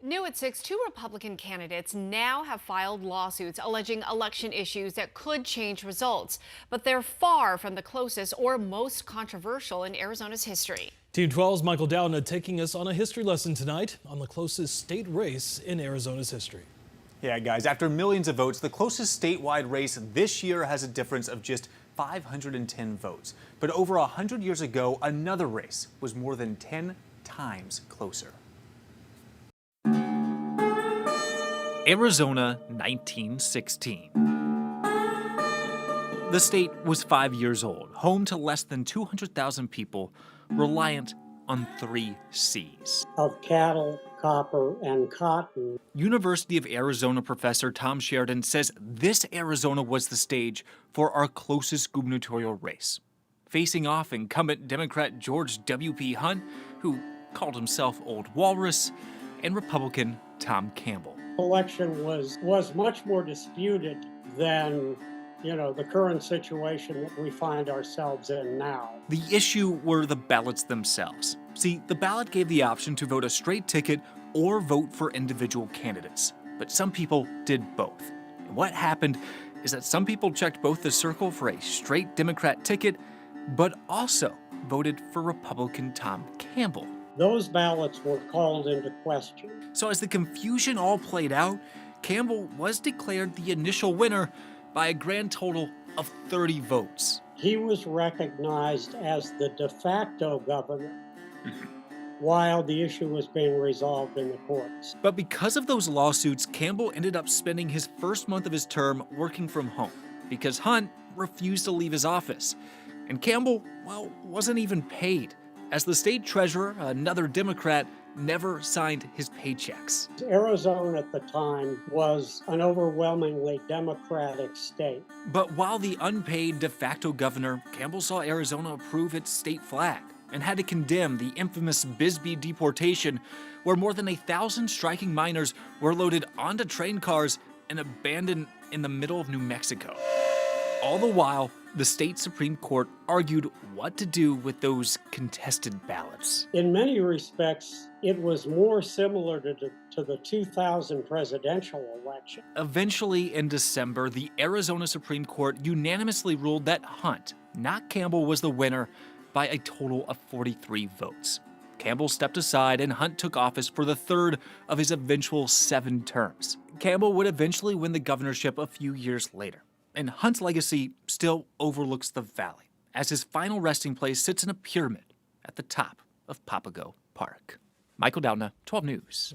New at 6, two Republican candidates now have filed lawsuits alleging election issues that could change results. But they're far from the closest or most controversial in Arizona's history. Team 12's Michael Downa taking us on a history lesson tonight on the closest state race in Arizona's history. Yeah, guys, after millions of votes, the closest statewide race this year has a difference of just 510 votes. But over 100 years ago, another race was more than 10 times closer. Arizona, 1916. The state was 5 years old, home to less than 200,000 people, reliant on 3 C's. Of cattle, copper, and cotton. University of Arizona professor Tom Sheridan says this Arizona was the stage for our closest gubernatorial race, facing off incumbent Democrat George W.P. Hunt, who called himself Old Walrus, and Republican Tom Campbell. Election was much more disputed than, the current situation that we find ourselves in now. The issue were the ballots themselves. See, the ballot gave the option to vote a straight ticket or vote for individual candidates. But some people did both. And what happened is that some people checked both the circle for a straight Democrat ticket, but also voted for Republican Tom Campbell. Those ballots were called into question. So as the confusion all played out, Campbell was declared the initial winner by a grand total of 30 votes. He was recognized as the de facto governor while the issue was being resolved in the courts. But because of those lawsuits, Campbell ended up spending his first month of his term working from home because Hunt refused to leave his office. And Campbell, wasn't even paid, as the state treasurer, another Democrat, never signed his paychecks. Arizona at the time was an overwhelmingly Democratic state. But while the unpaid de facto governor, Campbell saw Arizona approve its state flag and had to condemn the infamous Bisbee deportation, where more than 1,000 striking miners were loaded onto train cars and abandoned in the middle of New Mexico. All the while, the state Supreme Court argued what to do with those contested ballots. In many respects, it was more similar to the 2000 presidential election. Eventually, in December, the Arizona Supreme Court unanimously ruled that Hunt, not Campbell, was the winner by a total of 43 votes. Campbell stepped aside and Hunt took office for the third of his eventual 7 terms. Campbell would eventually win the governorship a few years later. And Hunt's legacy still overlooks the valley, as his final resting place sits in a pyramid at the top of Papago Park. Michael Downa, 12 News.